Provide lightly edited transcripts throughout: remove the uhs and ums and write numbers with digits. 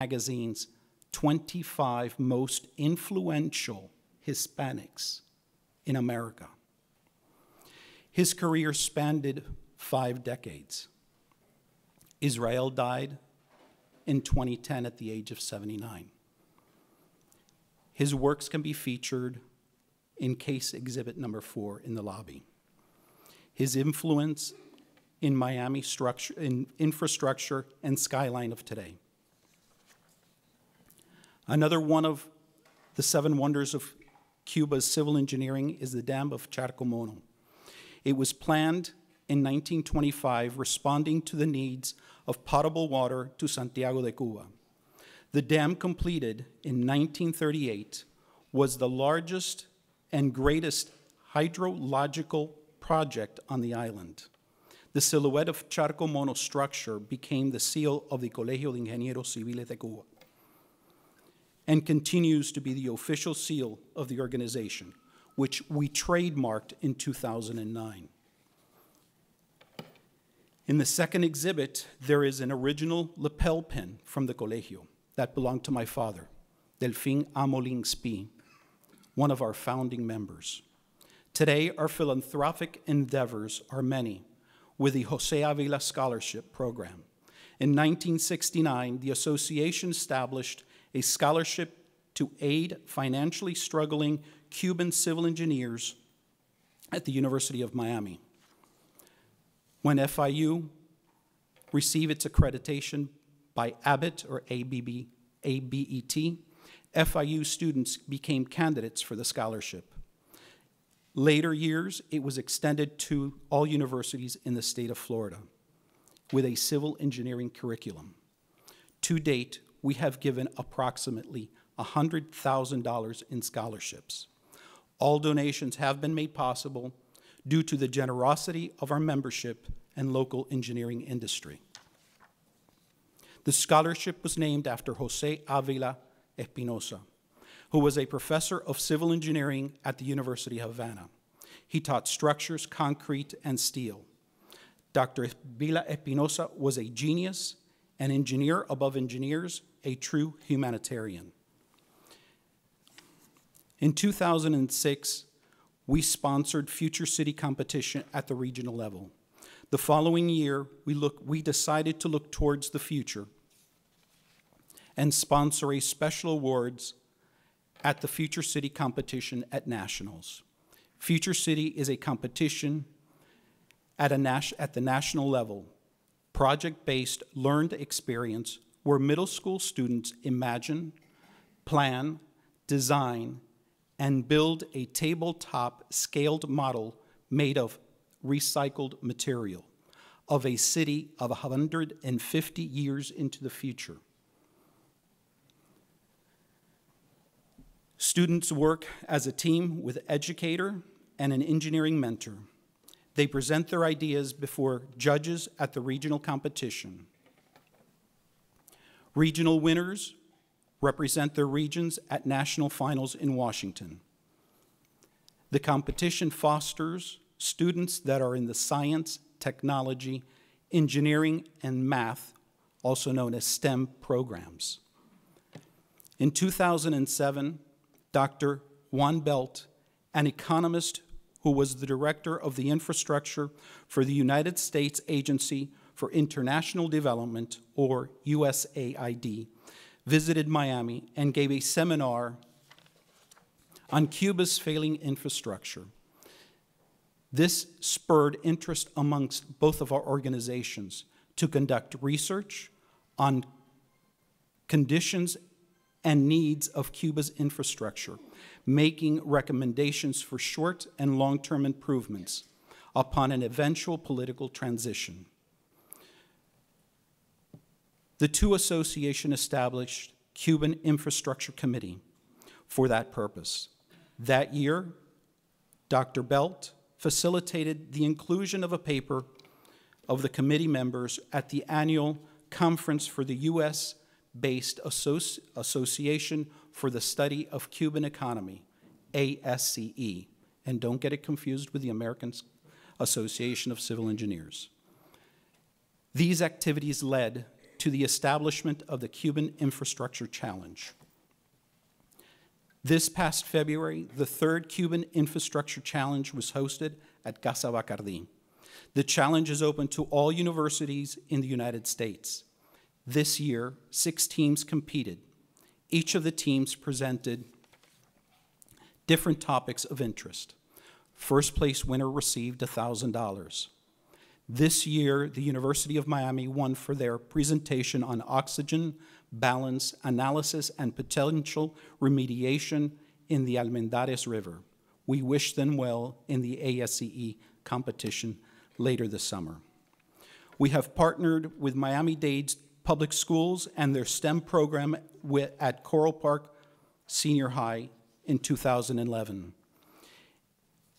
Magazine's 25 most influential Hispanics in America. His career spanned 5 decades. Israel died in 2010 at the age of 79. His works can be featured in case exhibit number 4 in the lobby. His influence in Miami structure, in infrastructure and skyline of today. Another one of the 7 wonders of Cuba's civil engineering is the Dam of Jericho Moaning. It was planned in 1925, responding to the needs of potable water to Santiago de Cuba. The dam, completed in 1938, was the largest and greatest hydrological project on the island. The silhouette of Jericho Moaning structure became the seal of the Colegio de Ingenieros Civiles de Cuba and continues to be the official seal of the organization, which we trademarked in 2009. In the second exhibit, there is an original lapel pin from the Colegio that belonged to my father, Delfín Amolín Spi, one of our founding members. Today, our philanthropic endeavors are many, with the José Avila Scholarship Program. In 1969, the association established a scholarship to aid financially struggling Cuban civil engineers at the University of Miami. When FIU received its accreditation by ABET, or ABET, FIU students became candidates for the scholarship. Later years, it was extended to all universities in the state of Florida with a civil engineering curriculum. To date, we have given approximately $100,000 in scholarships. All donations have been made possible due to the generosity of our membership and local engineering industry. The scholarship was named after José Avila Espinosa, who was a professor of civil engineering at the University of Havana. He taught structures, concrete, and steel. Dr. Avila Espinosa was a genius, an engineer above engineers, a true humanitarian. In 2006, we sponsored Future City competition at the regional level. The following year, we decided to look towards the future and sponsor a special awards at the Future City competition at nationals. Future City is a competition at the national level, project-based learned experience where middle school students imagine, plan, design, and build a tabletop scaled model made of recycled material of a city of 150 years into the future. Students work as a team with an educator and an engineering mentor. They present their ideas before judges at the regional competition. Regional winners represent their regions at national finals in Washington. The competition fosters students that are in the science, technology, engineering, and math, also known as STEM programs. In 2007, Dr. Juan Belt, an economist who was the director of the infrastructure for the United States Agency for International Development, or USAID, visited Miami and gave a seminar on Cuba's failing infrastructure. This spurred interest amongst both of our organizations to conduct research on conditions and needs of Cuba's infrastructure, making recommendations for short and long-term improvements upon an eventual political transition. The two associations established Cuban Infrastructure Committee for that purpose. That year, Dr. Belt facilitated the inclusion of a paper of the committee members at the annual conference for the U.S.-based Association for the Study of Cuban Economy, ASCE, and don't get it confused with the American Association of Civil Engineers. These activities led to the establishment of the Cuban Infrastructure Challenge. This past February, the third Cuban Infrastructure Challenge was hosted at Casa Bacardí. The challenge is open to all universities in the United States. This year, 6 teams competed. Each of the teams presented different topics of interest. First place winner received $1,000. This year, the University of Miami won for their presentation on oxygen, balance, analysis, and potential remediation in the Almendares River. We wish them well in the ASCE competition later this summer. We have partnered with Miami-Dade Public Schools and their STEM program at Coral Park Senior High in 2011.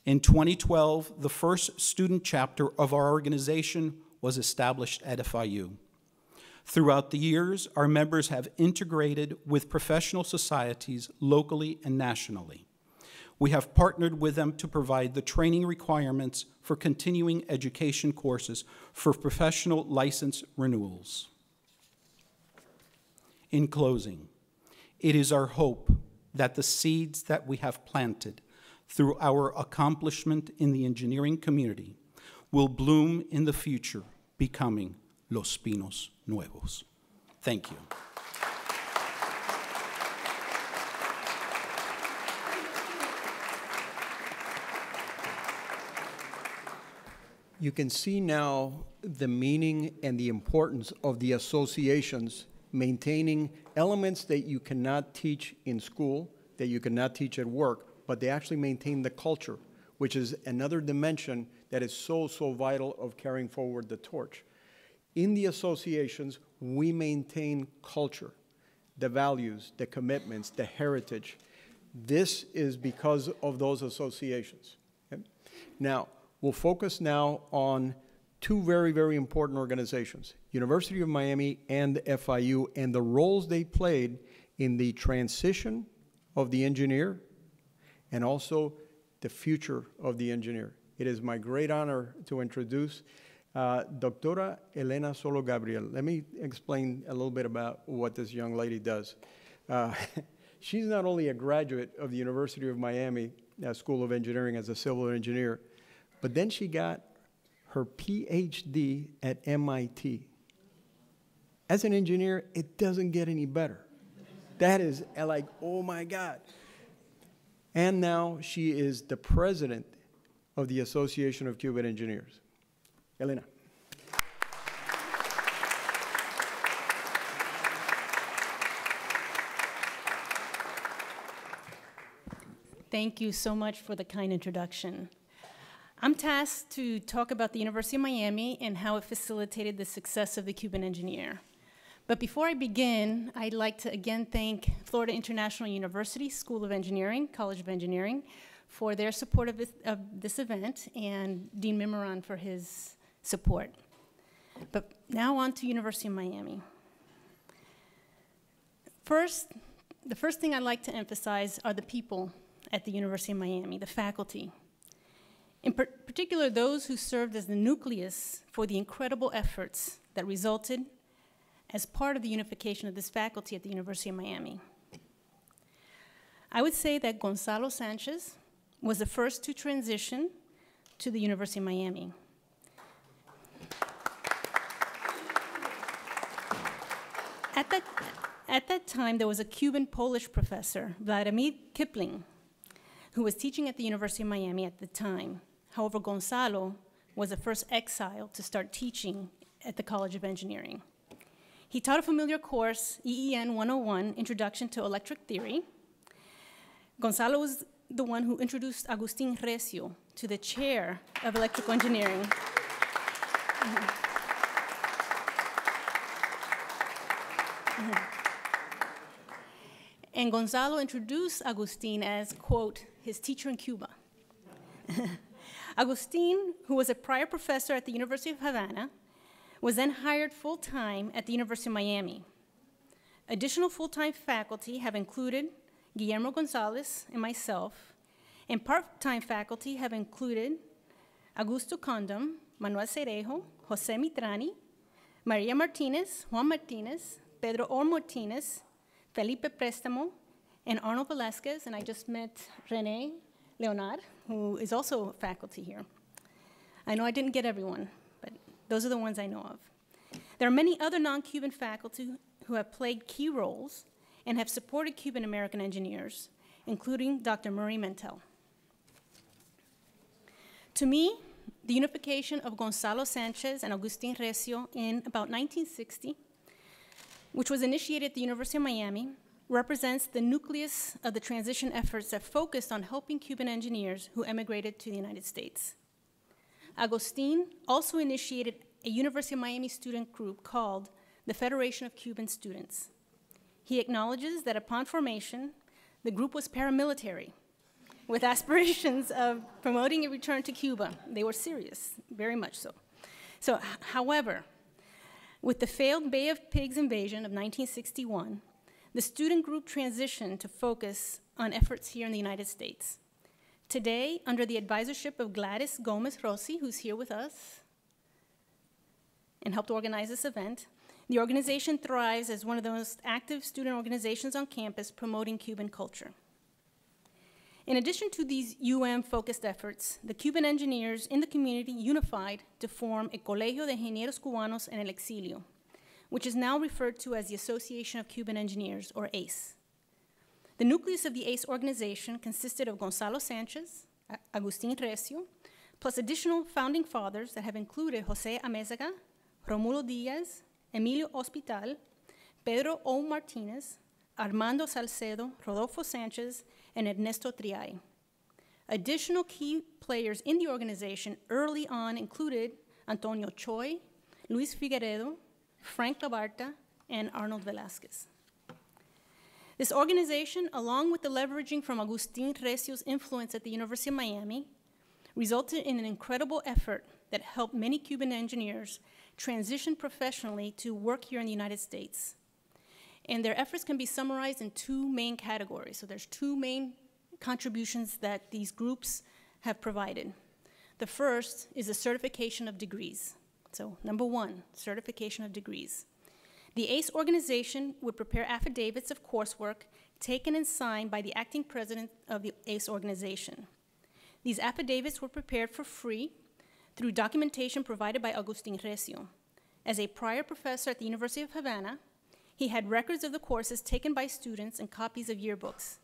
In 2012, the first student chapter of our organization was established at FIU. Throughout the years, our members have integrated with professional societies locally and nationally. We have partnered with them to provide the training requirements for continuing education courses for professional license renewals. In closing, it is our hope that the seeds that we have planted through our accomplishment in the engineering community will bloom in the future, becoming Los Pinos Nuevos. Thank you. You can see now the meaning and the importance of the associations maintaining elements that you cannot teach in school, that you cannot teach at work, but they actually maintain the culture, which is another dimension that is so, so vital of carrying forward the torch. In the associations, we maintain culture, the values, the commitments, the heritage. This is because of those associations. Okay? Now, we'll focus now on 2 very, very important organizations, University of Miami and FIU, and the roles they played in the transition of the engineer and also the future of the engineer. It is my great honor to introduce Doctora Elena Solo Gabrielle. Let me explain a little bit about what this young lady does. She's not only a graduate of the University of Miami School of Engineering as a civil engineer, but then she got her PhD at MIT. As an engineer, it doesn't get any better. That is like, oh my God. And now she is the president of the Association of Cuban Engineers. Elena. Thank you so much for the kind introduction. I'm tasked to talk about the University of Miami and how it facilitated the success of the Cuban engineer. But before I begin, I'd like to again thank Florida International University School of Engineering, College of Engineering, for their support of this event, and Dean Mimiran for his support. But now on to University of Miami. The first thing I'd like to emphasize are the people at the University of Miami, the faculty. In particular, those who served as the nucleus for the incredible efforts that resulted as part of the unification of this faculty at the University of Miami. I would say that Gonzalo Sanchez was the first to transition to the University of Miami. At that time, there was a Cuban-Polish professor, Vladimir Kipling, who was teaching at the University of Miami at the time. However, Gonzalo was the first exile to start teaching at the College of Engineering. He taught a familiar course, EEN 101, Introduction to Electric Theory. Gonzalo was the one who introduced Agustin Recio to the chair of electrical engineering. And Gonzalo introduced Agustin as, quote, his teacher in Cuba. Agustin, who was a prior professor at the University of Havana, was then hired full-time at the University of Miami. Additional full-time faculty have included Guillermo Gonzalez and myself, and part-time faculty have included Augusto Condom, Manuel Cerejo, Jose Mitrani, Maria Martinez, Juan Martinez, Pedro Or Martinez, Felipe Prestamo, and Arnold Velasquez, and I just met Rene Leonard, who is also faculty here. I know I didn't get everyone, but those are the ones I know of. There are many other non-Cuban faculty who have played key roles and have supported Cuban-American engineers, including Dr. Murray Mentel. To me, the unification of Gonzalo Sanchez and Agustin Recio in about 1960, which was initiated at the University of Miami, represents the nucleus of the transition efforts that focused on helping Cuban engineers who emigrated to the United States. Agustin also initiated a University of Miami student group called the Federation of Cuban Students. He acknowledges that upon formation, the group was paramilitary, with aspirations of promoting a return to Cuba. They were serious, very much so. However, with the failed Bay of Pigs invasion of 1961, the student group transitioned to focus on efforts here in the United States. Today, under the advisorship of Gladys Gomez Rossi, who's here with us and helped organize this event, the organization thrives as one of the most active student organizations on campus promoting Cuban culture. In addition to these UM-focused efforts, the Cuban engineers in the community unified to form a Colegio de Ingenieros Cubanos en el Exilio, which is now referred to as the Association of Cuban Engineers, or ACE. The nucleus of the ACE organization consisted of Gonzalo Sanchez, Agustin Recio, plus additional founding fathers that have included Jose Amézaga, Romulo Diaz, Emilio Hospital, Pedro O. Martinez, Armando Salcedo, Rodolfo Sanchez, and Ernesto Triay. Additional key players in the organization early on included Antonio Choi, Luis Figueredo, Frank Labarta, and Arnold Velasquez. This organization, along with the leveraging from Agustin Recio's influence at the University of Miami, resulted in an incredible effort that helped many Cuban engineers transition professionally to work here in the United States. And their efforts can be summarized in two main categories. So there's two main contributions that these groups have provided. The first is the certification of degrees. So number one, certification of degrees. The ACE organization would prepare affidavits of coursework taken and signed by the acting president of the ACE organization. These affidavits were prepared for free through documentation provided by Agustin Recio. As a prior professor at the University of Havana, he had records of the courses taken by students and copies of yearbooks.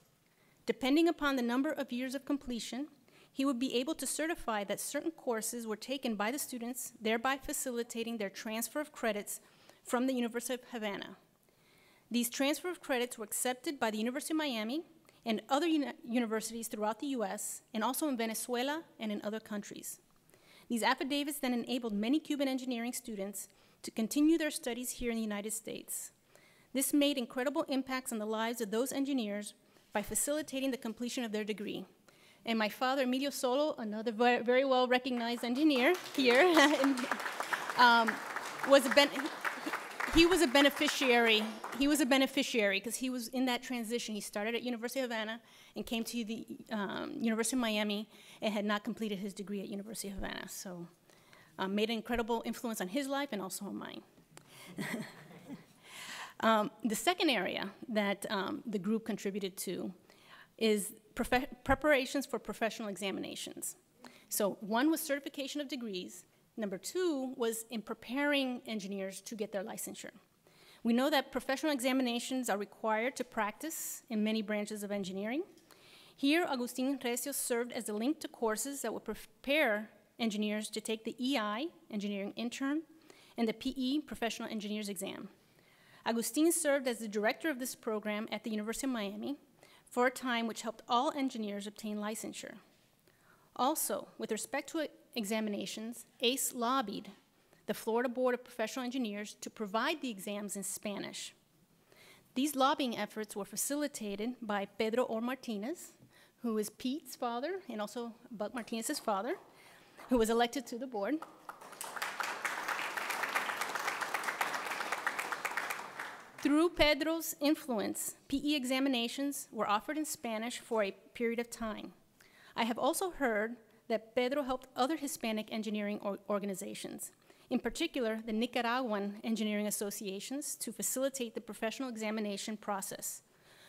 Depending upon the number of years of completion, he would be able to certify that certain courses were taken by the students, thereby facilitating their transfer of credits from the University of Havana. These transfer of credits were accepted by the University of Miami and other universities throughout the US, and also in Venezuela and in other countries. These affidavits then enabled many Cuban engineering students to continue their studies here in the United States. This made incredible impacts on the lives of those engineers by facilitating the completion of their degree. And my father, Emilio Solo, another very well-recognized engineer here, he was a beneficiary. He was a beneficiary because he was in that transition. He started at University of Havana and came to the University of Miami and had not completed his degree at University of Havana. So made an incredible influence on his life and also on mine. The second area that the group contributed to is preparations for professional examinations. So one was certification of degrees. Number two was in preparing engineers to get their licensure. We know that professional examinations are required to practice in many branches of engineering. Here, Agustin Recio served as the link to courses that would prepare engineers to take the EI, Engineering Intern, and the PE, Professional Engineers Exam. Agustin served as the director of this program at the University of Miami for a time which helped all engineers obtain licensure. Also, with respect to examinations, ACE lobbied the Florida Board of Professional Engineers to provide the exams in Spanish. These lobbying efforts were facilitated by Pedro Or Martinez, who is Pete's father and also Buck Martinez's father, who was elected to the board. Through Pedro's influence, PE examinations were offered in Spanish for a period of time. I have also heard that Pedro helped other Hispanic engineering organizations. in particular the Nicaraguan engineering associations, to facilitate the professional examination process.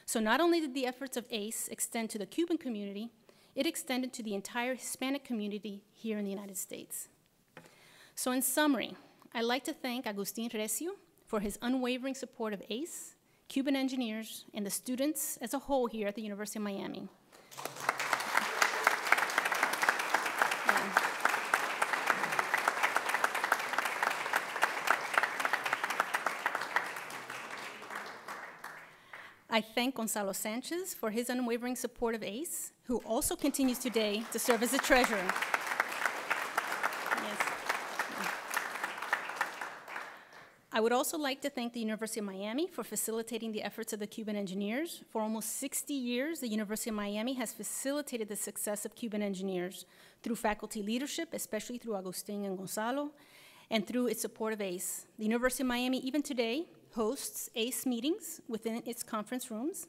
So not only did the efforts of ACE extend to the Cuban community, it extended to the entire Hispanic community here in the United States. So in summary, I'd like to thank Agustin Recio for his unwavering support of ACE, Cuban engineers, and the students as a whole here at the University of Miami. I thank Gonzalo Sanchez for his unwavering support of ACE, who also continues today to serve as the treasurer. Yes. I would also like to thank the University of Miami for facilitating the efforts of the Cuban engineers. For almost 60 years, the University of Miami has facilitated the success of Cuban engineers through faculty leadership, especially through Agustin and Gonzalo, and through its support of ACE. The University of Miami, even today, hosts ACE meetings within its conference rooms,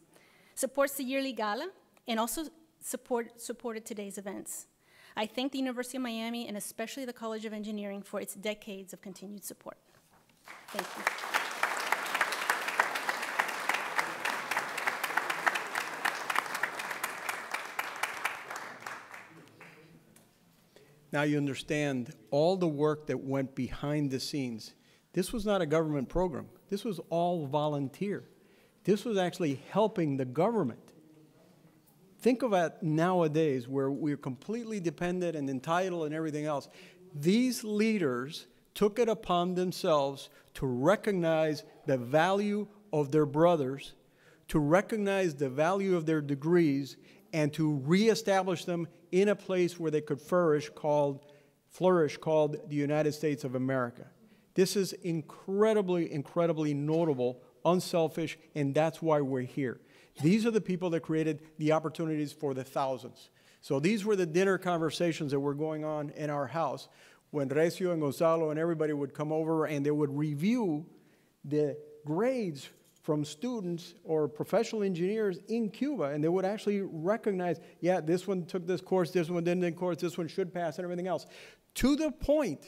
supports the yearly gala, and also supported today's events. I thank the University of Miami and especially the College of Engineering for its decades of continued support. Thank you. Now you understand all the work that went behind the scenes. This was not a government program. This was all volunteer. This was actually helping the government. Think of it nowadays where we're completely dependent and entitled and everything else. These leaders took it upon themselves to recognize the value of their brothers, to recognize the value of their degrees, and to reestablish them in a place where they could flourish called the United States of America. This is incredibly, incredibly notable, unselfish, and that's why we're here. These are the people that created the opportunities for the thousands. So these were the dinner conversations that were going on in our house when Recio and Gonzalo and everybody would come over and they would review the grades from students or professional engineers in Cuba, and they would actually recognize, yeah, this one took this course, this one didn't take course, this one should pass, and everything else. To the point